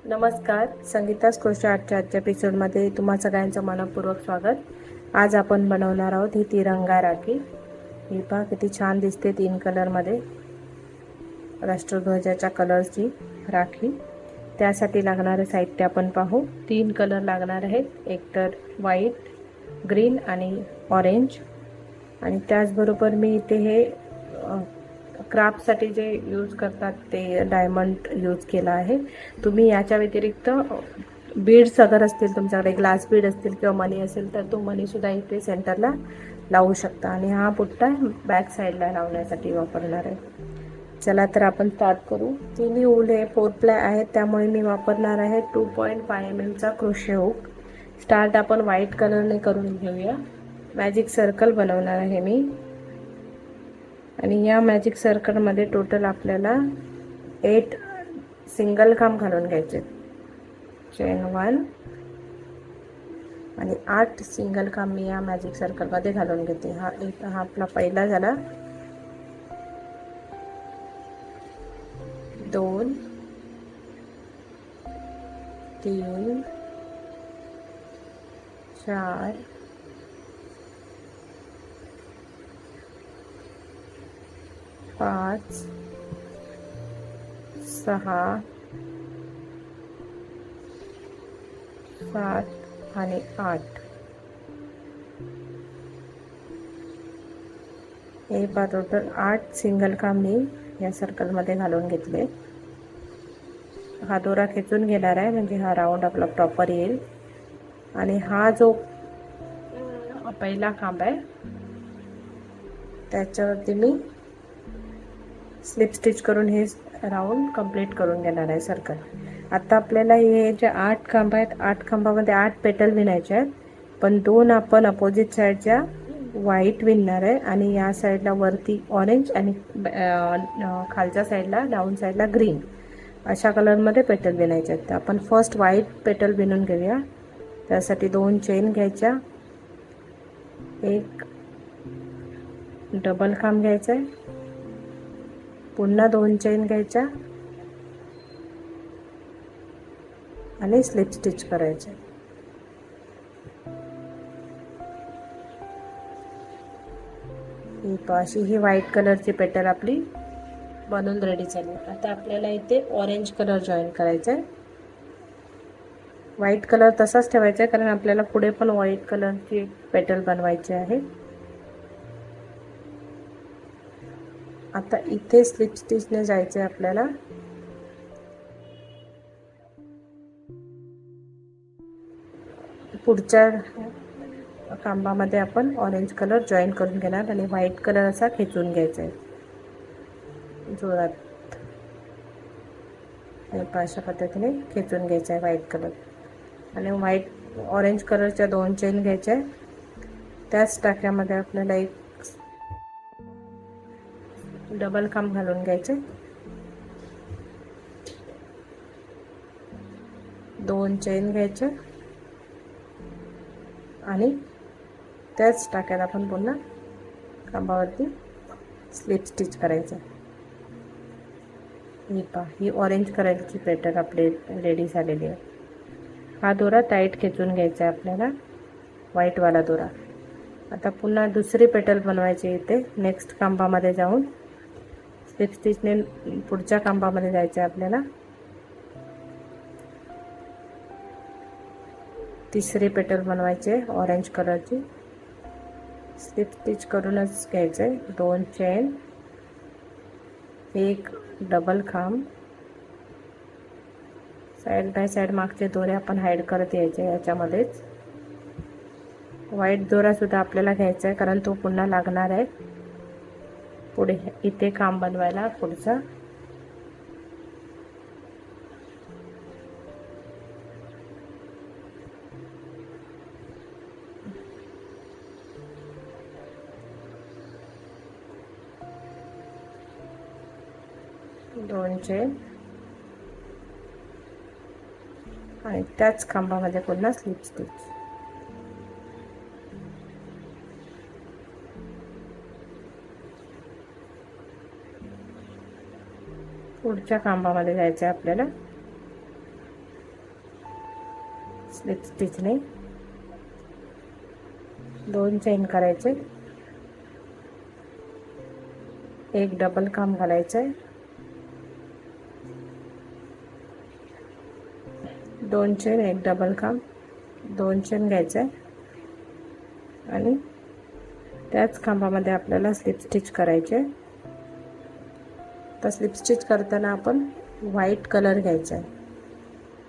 नमस्कार. संगीता's क्रोशे आर्टच्या आजच्या एपिसोडमध्ये तुम्हा सगळ्यांचं मनपूर्वक स्वागत. आज आपण बनवणार आहोत ही तिरंगा राखी. ही पहा किती छान दिसते 3 कलरमध्ये, राष्ट्रध्वजाच्या कलरची राखी. त्यासाठी लागणारे साहित्य आपण पाहू. 3 कलर लागणार आहेत, एक तर व्हाईट, ग्रीन आणि ऑरेंज. आणि त्याचबरोबर मी इथे हे क्राफ्टसाठी जे यूज करतात ते डायमंड यूज केला आहे. तुम्ही याच्या व्यतिरिक्त बीड्स अगर असतील तुमच्याकडे, ग्लास बीड असतील किंवा मनी असेल तर तो मनीसुद्धा इथे सेंटरला लावू शकता. आणि हा पुट्टा बॅक साईडला लावण्यासाठी वापरणार आहे. चला तर आपण स्टार्ट करू. तिन्ही ऊल हे 4 प्लाय आहेत, त्यामुळे मी वापरणार आहे 2.5 mm चा क्रोशे हुक. स्टार्ट आपण व्हाईट कलरने करून घेऊया. मॅजिक सर्कल बनवणार आहे मी. आणि या मॅजिक सर्कलमध्ये टोटल आपल्याला 8 सिंगल खांब घालून घ्यायचे. चेन 1 आणि 8 सिंगल खांब मी या मॅजिक सर्कलमध्ये घालून घेते. हा आपला पहिला झाला. 2 3 4 5 6 7 आणि 8. हे पहा टोटल 8 सिंगल खांब मी या सर्कलमध्ये घालून घेतले. हा दोरा खेचून घेणार आहे म्हणजे हा राऊंड आपला प्रॉपर येईल. आणि हा जो पहिला खांब आहे त्याच्यावरती मी स्लिप स्टिच करून हे राऊंड कंप्लीट करून घेणार आहे सर्कल. आता आपल्याला हे जे 8 खांब आहेत, 8 खांबामध्ये 8 पेटल विणायचे आहेत, पण 2 आपण अपोजिट साईडच्या व्हाईट विणणार आहे आणि या साईडला वरती ऑरेंज आणि खालच्या साईडला डाऊन साईडला ग्रीन अशा कलरमध्ये पेटल विणायचे आहेत. तर आपण फर्स्ट व्हाईट पेटल विणून घेऊया. त्यासाठी 2 चेन घ्यायच्या, एक डबल खांब घ्यायचा आहे, पुन्हा 2 चेन घ्यायच्या आणि स्लिप स्टिच करायचे. अशी ही व्हाईट कलरची पेटल आपली बनून रेडी झाली. आता आपल्याला इथे ऑरेंज कलर जॉईन करायचा आहे. व्हाईट कलर तसाच ठेवायचा आहे कारण आपल्याला पुढे पण व्हाईट कलरची पेटल बनवायची आहे. आता इथे स्लिप स्टिचने जायचे आपल्याला. पुढच्या खांबामध्ये आपण ऑरेंज कलर जॉईन करून घेणार आणि व्हाईट कलर असा खेचून घ्यायचा आहे जोरात. अशा पद्धतीने खेचून घ्यायचा आहे व्हाईट कलर. आणि व्हाईट ऑरेंज कलरच्या 2 चेन घ्यायच्या. त्याच टाक्यामध्ये आपल्याला एक डबल खांब घालून घ्यायचे, 2 चेन घ्यायचे आणि त्याच टाक्यात आपण पुन्हा खांबावरती स्लिप स्टिच करायचं. ही पहा, ही ऑरेंज कलरची पेटर्न आपली रेडी झालेली आहे. हा दोरा टाईट खेचून घ्यायचा आहे आपल्याला, व्हाईटवाला दोरा. आता पुन्हा दुसरी पेटल बनवायची. इथे नेक्स्ट खांबामध्ये जाऊन स्लिप स्टिचने पुढच्या खांबामध्ये जायचं आहे आपल्याला. तिसरी पेटल बनवायची ऑरेंज कलरची. स्लिप स्टिच करूनच घ्यायचे. 2 चेन, एक डबल खांब. साईड बाय साईड मागचे दोरे आपण हाईड करत यायचे याच्यामध्येच. व्हाईट दोरा सुद्धा आपल्याला घ्यायचा आहे कारण तो पुन्हा लागणार आहे पुढे इथे खांब बनवायला पुढचा. दोन चेन आणि त्याच खांबामध्ये पुन्हा स्लिप स्टिच. पुढच्या खांबामध्ये जायचं आहे आपल्याला. स्लिप स्टिचने 2 चेन करायचे, एक डबल काम घालायचं आहे, 2 चेन, एक डबल काम, 2 चेन घ्यायचं आहे आणि त्याच खांबामध्ये आपल्याला स्लिप स्टिच करायचे. तर स्लिप स्टिच करताना आपण व्हाईट कलर घ्यायचा आहे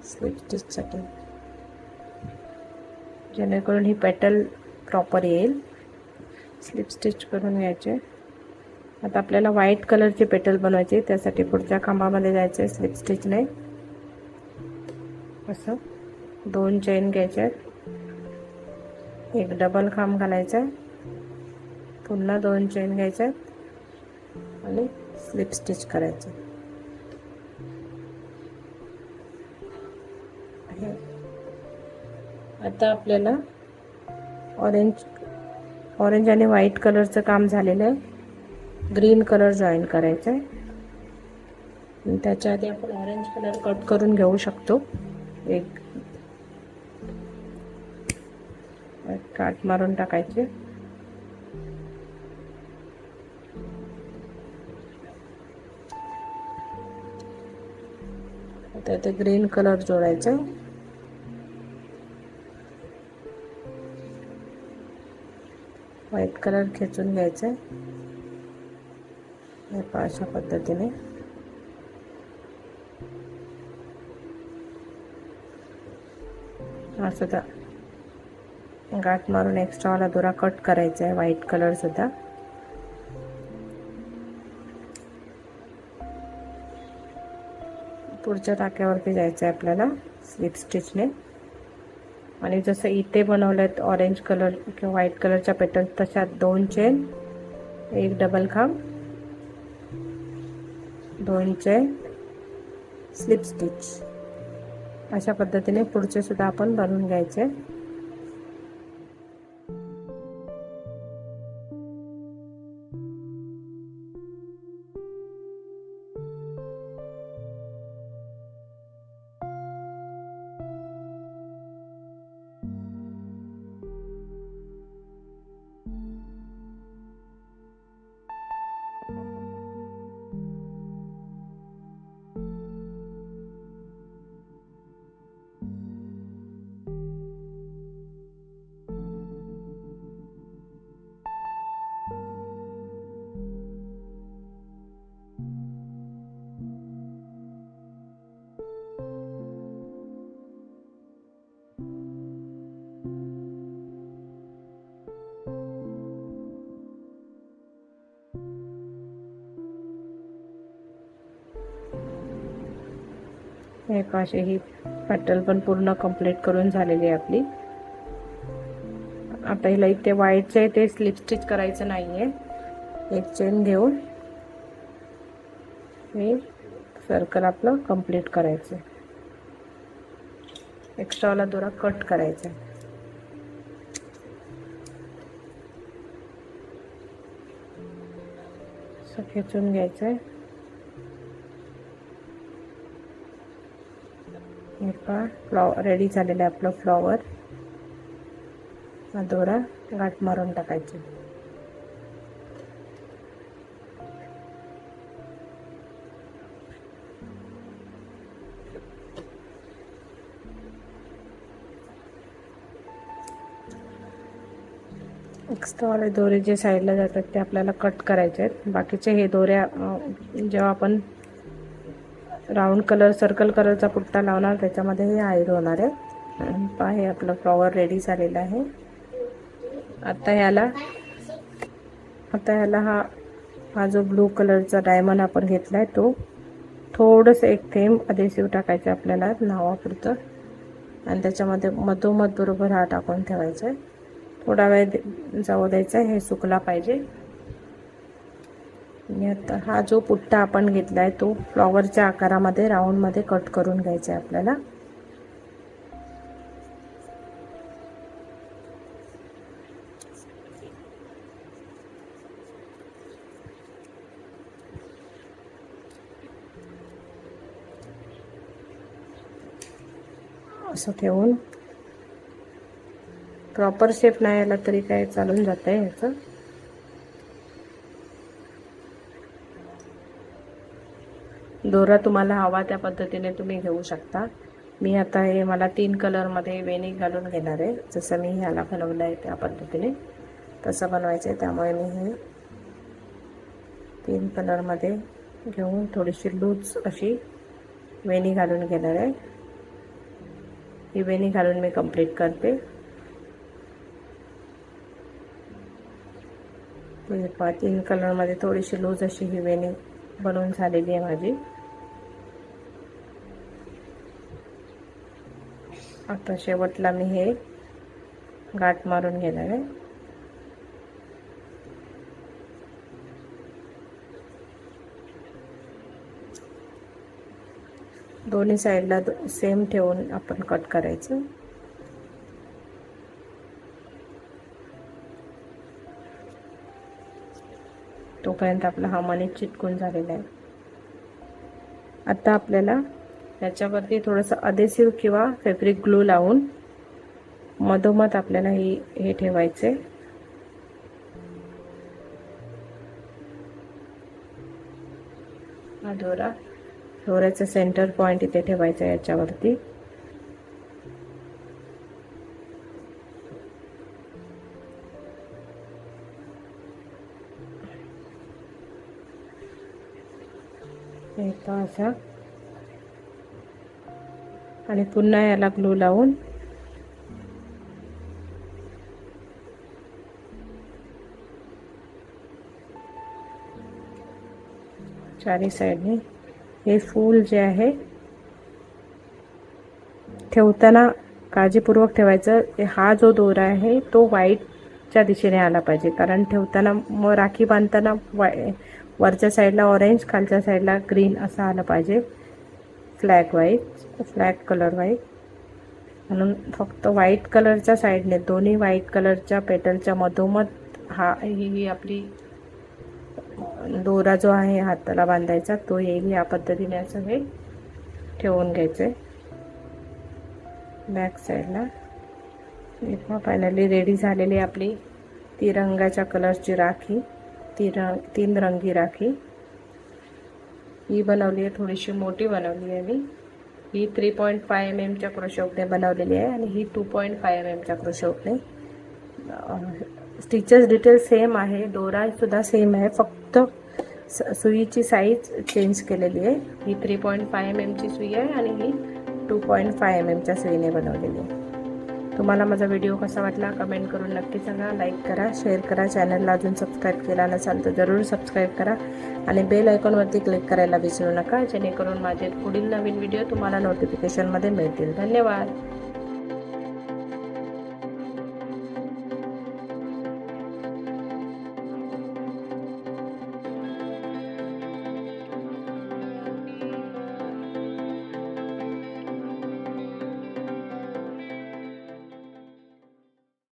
स्लिप स्टिचसाठी, जेणेकरून ही पेटल प्रॉपर येईल. स्लिप स्टिच करून घ्यायचे. आता आपल्याला व्हाईट कलरचे पेटल बनवायचे, त्यासाठी पुढच्या खांबामध्ये जायचे स्लिप स्टिचने. असं 2 चेन घ्यायचे, एक डबल खांब घालायचा आहे, पुन्हा 2 चेन घ्यायचे आणि स्लिप स्टिच करायचे. आता आपल्याला ऑरेंज आणि व्हाईट कलरचं काम झालेलं आहे. ग्रीन कलर जॉईन करायचा आहे. त्याच्या आधी आपण ऑरेंज कलर कट करून घेऊ शकतो. एक काट मारून टाकायचे. आता ते ग्रीन कलर जोडायचा. व्हाईट कलर खेचून घ्यायचा अशा पद्धतीने. असं गाठ मारून एक्स्ट्रावाला दोरा कट करायचा आहे. व्हाईट कलर सुद्धा पुढच्या टाक्यावरती जायचं आहे आपल्याला स्लिप स्टिचने. आणि जसं इथे बनवलेत ऑरेंज कलर किंवा व्हाईट कलरच्या पेटर्न, तशात 2 चेन, एक डबल खांब, 2 चेन, स्लिप स्टिच. अशा पद्धतीने पुढचे सुद्धा आपण बनवून घ्यायचे. एक अशी ही पॅटर्न पण पूर्ण कंप्लीट करून झालेली आहे आपली. आता हिला इथे व्हाईटचे आहे ते स्लिप स्टिच करायचं नाहीये. एक चेन घेऊन हे सर्कल आपलं कंप्लीट करायचं. एक्स्ट्रावाला दोरा कट करायचा. असं खेचून घ्यायचं आहे. रेडी झालेलं आहे आपलं फ्लॉवर. हा दोरा गाठ मारून टाकायची. एक्स्ट्रावाले दोरे जे साईडला जातात ते आपल्याला कट करायचे आहेत. बाकीचे हे दोऱ्या जेव्हा आपण राऊंड कलर सर्कल कलरचा पुट्टा लावणार त्याच्यामध्ये हे हाईड होणार आहे. हे आपलं फ्लॉवर रेडी झालेलं आहे. आता ह्याला हा जो ब्लू कलरचा डायमंड आपण घेतलाय तो थोडंसं एक थेंब अधेसिव्ह टाकायचं आपल्याला नावापुरतं आणि त्याच्यामध्ये मधोमध बरोबर हा टाकून ठेवायचा आहे. थोडा वेळ जाऊ द्यायचा. हे सुकला पाहिजे. आणि आता हा जो पुट्टा आपण घेतलाय तो फ्लॉवरच्या आकारामध्ये राऊंडमध्ये कट करून घ्यायचा आहे आपल्याला. असं ठेवून प्रॉपर शेप नाही आला तरी काय चालून जातं आहे ह्याचं. दोरा तुम्हाला हवा त्या पद्धतीने तुम्ही घेऊ शकता. मी आता हे मला 3 कलरमध्ये वेणी घालून घेणार आहे. जसं मी ह्याला बनवलं आहे त्या पद्धतीने तसं बनवायचं आहे. त्यामुळे मी हे 3 कलरमध्ये घेऊन थोडीशी लूज अशी वेणी घालून घेणार आहे. ही वेणी घालून मी कंप्लीट करते. 3 कलरमध्ये थोडीशी लूज अशी ही वेणी बनवून झालेली आहे माझी. आता शेवटला मी हे गाठ मारून घेणार आहे. दोन्ही साईडला सेम ठेवून आपण कट करायचं. तोपर्यंत आपला हा मणी चिटकून झालेला आहे. आता आपल्याला याच्यावरती थोडंसं अधेसिव्ह किंवा फॅब्रिक ग्लू लावून मधोमध आपल्याला हे ठेवायचे. हा दोऱ्याचा सेंटर पॉइंट इथे ठेवायचा आहे याच्यावरती. असा आणि पुन्हा याला ग्लू लावून चारी साइडने हे फूल जे आहे ठेवताना काळजीपूर्वक ठेवायचं. हा जो दोरा आहे तो व्हाईटच्या दिशेने आला पाहिजे, कारण ठेवताना मग राखी बांधताना वरच्या साईडला ऑरेंज, खालच्या साईडला ग्रीन असं आलं पाहिजे. फ्लॅग कलर व्हाईट, म्हणून फक्त व्हाईट कलरच्या साईडने दोन्ही व्हाईट कलरच्या पेटलच्या मधोमध ही आपली दोरा जो आहे हाताला बांधायचा तो येईल. या पद्धतीने असं हे ठेवून घ्यायचं बॅक साईडला. फायनली रेडी झालेली आपली तिरंगाच्या कलरची राखी, 3 रंगी राखी ही बनवली आहे. थोडीशी मोठी बनवली आहे मी. ही 3.5 mm च्या क्रोशेने बनवलेली आहे आणि ही 2.5 mm च्या क्रोशेने. स्टिचेस डिटेल सेम आहे, दोरा सुद्धा सेम आहे, फक्त सुईची साईज चेंज केलेली आहे. ही 3.5 mm ची सुई आहे आणि ही 2.5 mm च्या सुईने बनवलेली आहे. तुम्हाला माझा व्हिडिओ कसा वाटला कमेंट करून नक्की सांगा. लाईक करा, शेअर करा. चॅनलला अजून सबस्क्राईब केला नसाल तर जरूर सबस्क्राईब करा आणि बेल आयकॉनवरती क्लिक करायला विसरू नका, जेणेकरून माझे पुढील नवीन व्हिडिओ तुम्हाला नोटिफिकेशनमध्ये मिळतील. धन्यवाद.